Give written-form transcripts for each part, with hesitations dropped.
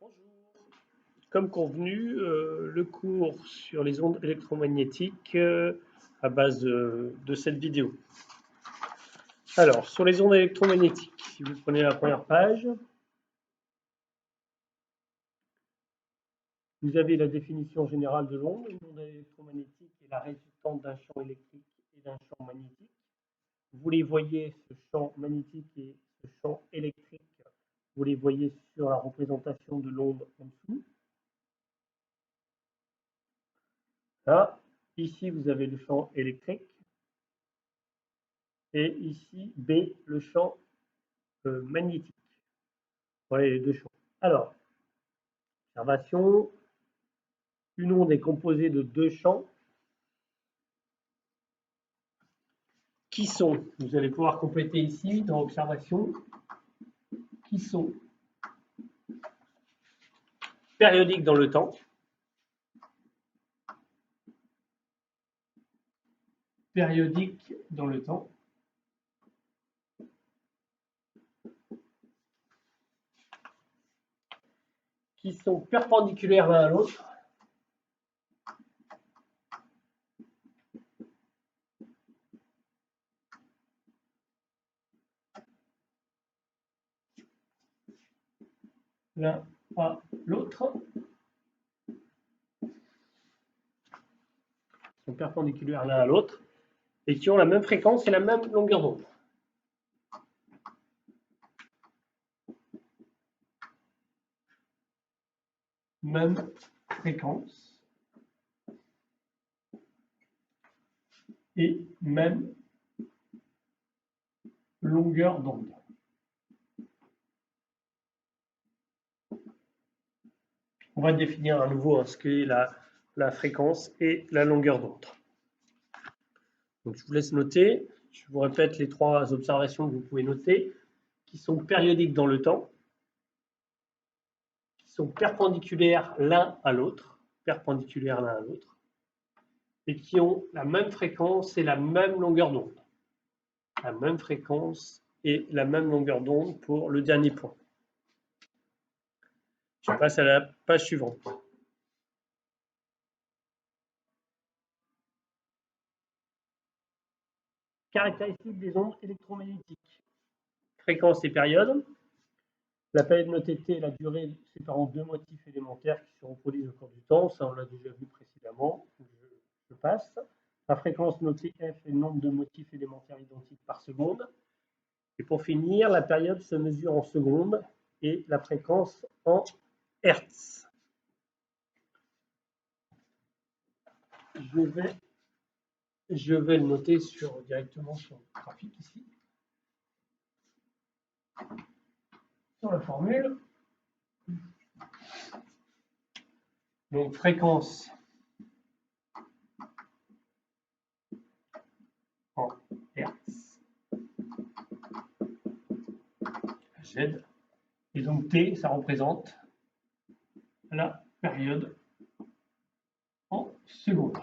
Bonjour. Comme convenu, le cours sur les ondes électromagnétiques à base de cette vidéo. Alors, sur les ondes électromagnétiques, si vous prenez la première page, vous avez la définition générale de l'onde. Une onde électromagnétique est la résultante d'un champ électrique et d'un champ magnétique. Vous les voyez, ce champ magnétique et ce champ électrique, vous les voyez sur la représentation de l'onde en dessous. Là, ici, vous avez le champ électrique. Et ici, B, le champ magnétique. Voilà les deux champs. Alors, observation. Une onde est composée de deux champs qui sont, vous allez pouvoir compléter ici dans observation, qui sont périodiques dans le temps. Périodiques dans le temps. Qui sont perpendiculaires l'un à l'autre. L'un à l'autre. Sont perpendiculaires l'un à l'autre et qui ont la même fréquence et la même longueur d'onde. Même fréquence et même longueur d'onde. On va définir à nouveau ce qu'est la fréquence et la longueur d'onde. Donc, je vous laisse noter. Je vous répète les trois observations que vous pouvez noter, qui sont périodiques dans le temps, qui sont perpendiculaires l'un à l'autre, et qui ont la même fréquence et la même longueur d'onde. La même fréquence et la même longueur d'onde pour le dernier point. Je passe à la page suivante. Caractéristiques des ondes électromagnétiques. Fréquence et période. La période notée T est la durée séparant deux motifs élémentaires qui se reproduisent au cours du temps. Ça, on l'a déjà vu précédemment. Je passe. La fréquence notée F est le nombre de motifs élémentaires identiques par seconde. Et pour finir, la période se mesure en secondes et la fréquence en Hertz. Je vais le noter directement sur le graphique ici. Sur la formule. Donc fréquence en Hertz. Z. Et donc T, ça représente la période en secondes.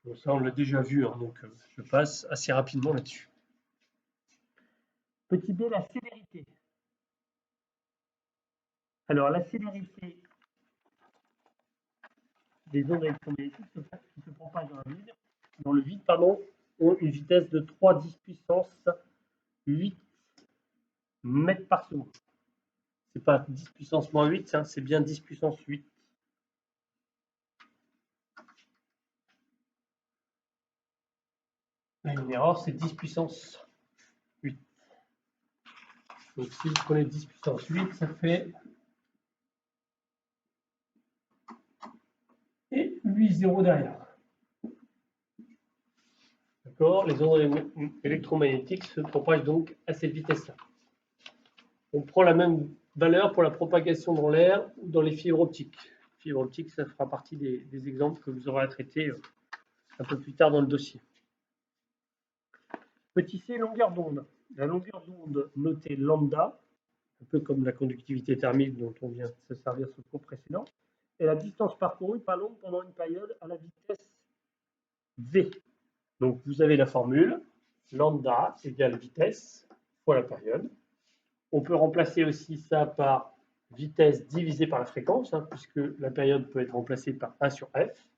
Bon, ça, on l'a déjà vu, donc je passe assez rapidement là-dessus. Petit b, la célérité. Alors, la célérité des ondes électromagnétiques qui se propagent dans le vide, ont une vitesse de 3 puissance 8 mètres par seconde. C'est pas 10 puissance moins 8, c'est bien 10 puissance 8. Là, il y a une erreur, c'est 10 puissance 8. Donc, si vous prenez 10 puissance 8, ça fait et 8 zéros derrière. D'accord. Les ondes électromagnétiques se propagent donc à cette vitesse-là. On prend la même valeur pour la propagation dans l'air ou dans les fibres optiques. Fibres optiques, ça fera partie des exemples que vous aurez à traiter un peu plus tard dans le dossier. Petit c, longueur d'onde. La longueur d'onde notée lambda, un peu comme la conductivité thermique dont on vient de se servir sur le cours précédent, est la distance parcourue par l'onde pendant une période à la vitesse v. Donc vous avez la formule lambda égale vitesse fois la période. On peut remplacer aussi ça par vitesse divisée par la fréquence, hein, puisque la période peut être remplacée par 1 sur f.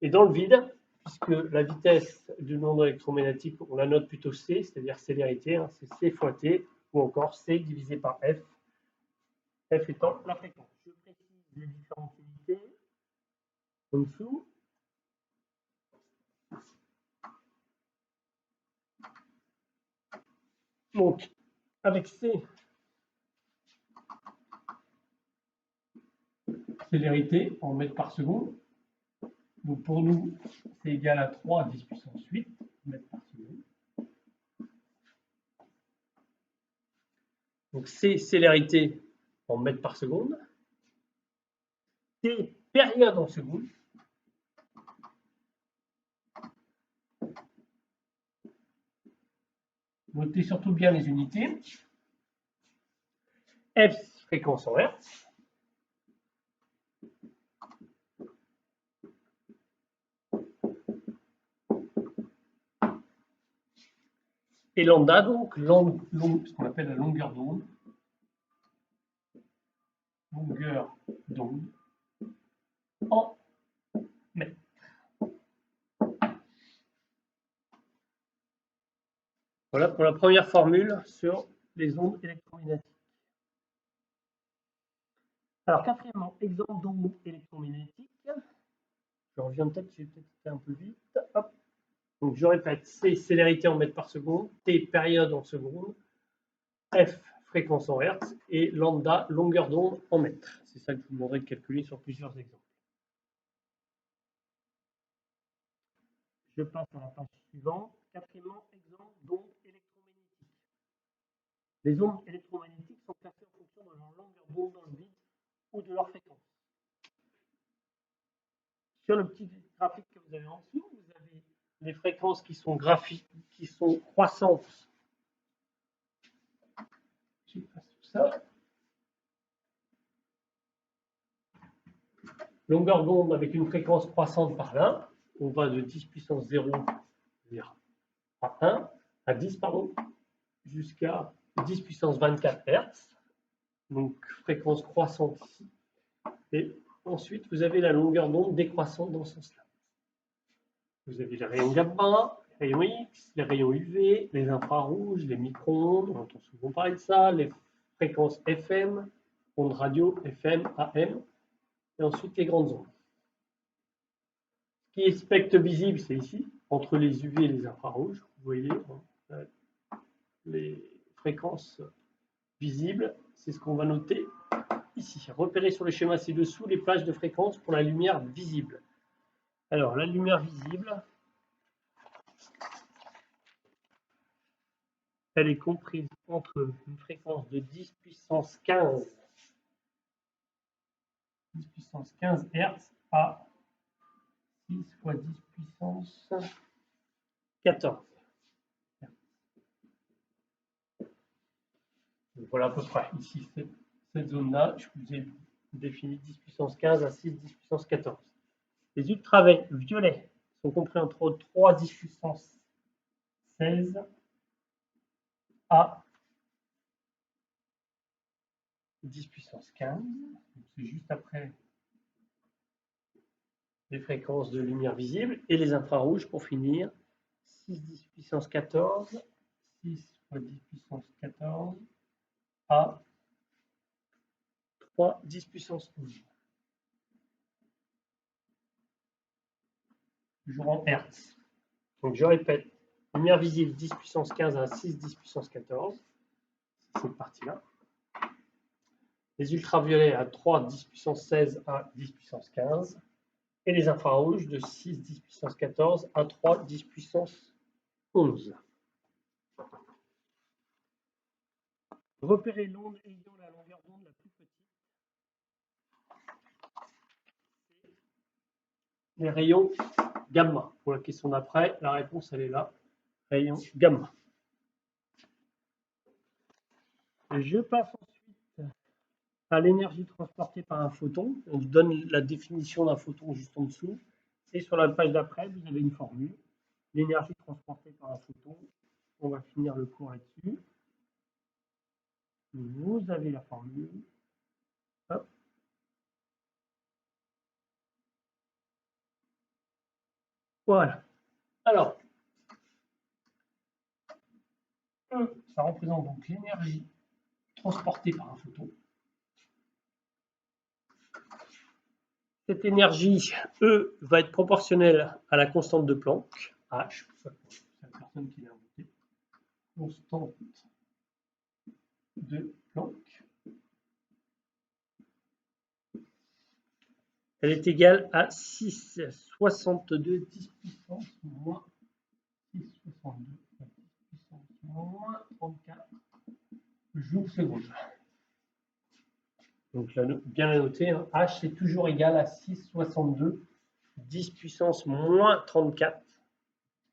Et dans le vide, puisque la vitesse d'une onde électromagnétique, on la note plutôt c, c'est-à-dire célérité, hein, c'est c fois t, ou encore c divisé par f, f étant la fréquence. Je précise les différentes unités en dessous. Donc, avec c, célérité en mètres par seconde. Donc pour nous, c'est égal à 3 10 puissance 8 mètres par seconde. Donc c, célérité en mètres par seconde. T, période en seconde. Notez surtout bien les unités. F, fréquence en Hertz. Et lambda, donc, ce qu'on appelle la longueur d'onde. Longueur d'onde en mètres. Voilà pour la première formule sur les ondes électromagnétiques. Alors, quatrièmement, exemple d'onde électromagnétique. Je reviens peut-être, j'ai peut-être été un peu vite. Hop. Donc, je répète, C, célérité en mètres par seconde, T, période en seconde, F, fréquence en Hertz, et lambda, longueur d'onde en mètres. C'est ça que je vous demanderai de calculer sur plusieurs exemples. Je passe à la page suivante. Quatrièmement, exemple d'ondes électromagnétiques. Les ondes électromagnétiques sont classées en fonction de leur longueur d'onde dans le vide ou de leur fréquence. Sur le petit graphique que vous avez en dessous, vous avez les fréquences qui sont croissantes. J'efface tout ça. Longueur d'onde avec une fréquence croissante par là. On va de 10 puissance 0 à 1, à 10, pardon, jusqu'à 10 puissance 24 Hz. Donc fréquence croissante ici. Et ensuite, vous avez la longueur d'onde décroissante dans ce sens-là. Vous avez les rayons gamma, les rayons X, les rayons UV, les infrarouges, les micro-ondes, on entend souvent parler de ça, les fréquences FM, ondes radio, FM, AM, et ensuite les grandes ondes. Ce qui est spectre visible, c'est ici, entre les UV et les infrarouges. Vous voyez les fréquences visibles, c'est ce qu'on va noter ici. Repérez sur le schéma ci-dessous les plages de fréquences pour la lumière visible. Alors, la lumière visible, elle est comprise entre une fréquence de 10 puissance 15 Hz à 6 fois 10 puissance 14. Donc voilà à peu près ici cette zone-là. Je vous ai défini 10 puissance 15 à 6 10 puissance 14. Les ultraviolets sont compris entre 3 10 puissance 16 à 10 puissance 15. C'est juste après les fréquences de lumière visible. Et les infrarouges, pour finir, 6 10 puissance 14, 6 fois 10 puissance 14 à 3 10 puissance 12. Toujours en Hertz. Donc je répète, lumière visible 10 puissance 15 à 6 10 puissance 14. C'est cette partie-là. Les ultraviolets à 3 10 puissance 16 à 10 puissance 15. Et les infrarouges de 6 10 puissance 14 à 3 10 puissance 11. Repérez l'onde ayant la longueur d'onde la plus petite. Les rayons gamma. Pour la question d'après, la réponse elle est là. Rayon gamma. Je passe ensuite à l'énergie transportée par un photon. On vous donne la définition d'un photon juste en dessous. Et sur la page d'après, vous avez une formule. L'énergie transportée par un photon. On va finir le cours là-dessus. vous avez la formule. Hop. Voilà. Alors, ça représente donc l'énergie transportée par un photon. Cette énergie, E, va être proportionnelle à la constante de Planck, H, c'est la personne qui l'a inventé. Constante de Planck. Elle est égale à 6,62 10 puissance moins 6,62 10 puissance moins 34 joules seconde. Donc bien à noter, hein, H est toujours égal à 6,62 10 puissance moins 34,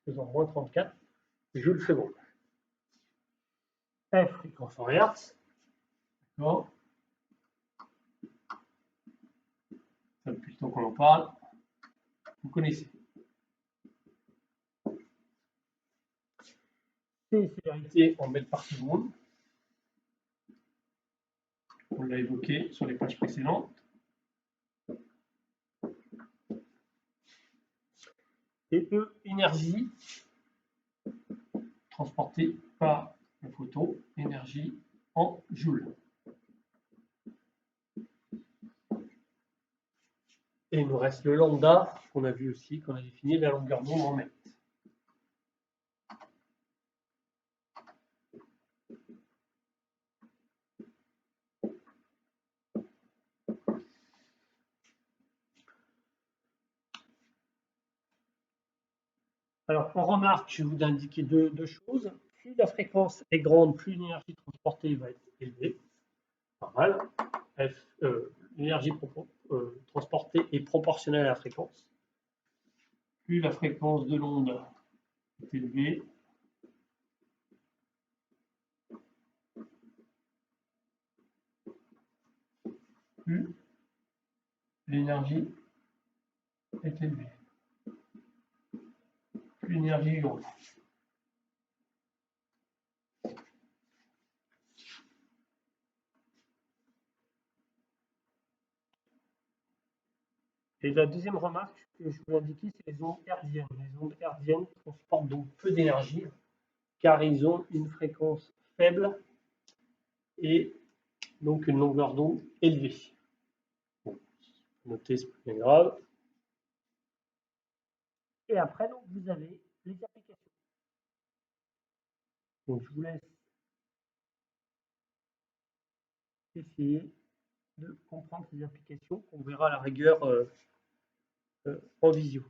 faisant moins 34 joules seconde. F, fréquence en Hertz. D'accord. Ça, depuis le temps qu'on en parle, vous connaissez. C, célérité en mètres par seconde. On l'a évoqué sur les pages précédentes. Et E, énergie transportée par le photon, énergie en joules. Et il nous reste le lambda, qu'on a vu aussi, qu'on a défini, la longueur d'onde en mètres. Alors, on remarque, je vais vous indiquer deux choses. Plus la fréquence est grande, plus l'énergie transportée va être élevée. Pas mal. L'énergie transportée est proportionnelle à la fréquence. Plus la fréquence de l'onde est élevée, plus l'énergie est élevée. Plus l'énergie est grande. Et la deuxième remarque que je voulais indiquer, c'est les ondes hertziennes. Les ondes hertziennes transportent donc peu d'énergie, car ils ont une fréquence faible et donc une longueur d'onde élevée. Bon, notez, c'est pas bien grave. Et après, donc, vous avez les applications. Donc, je vous laisse essayer de comprendre ces applications qu'on verra à la rigueur en visio.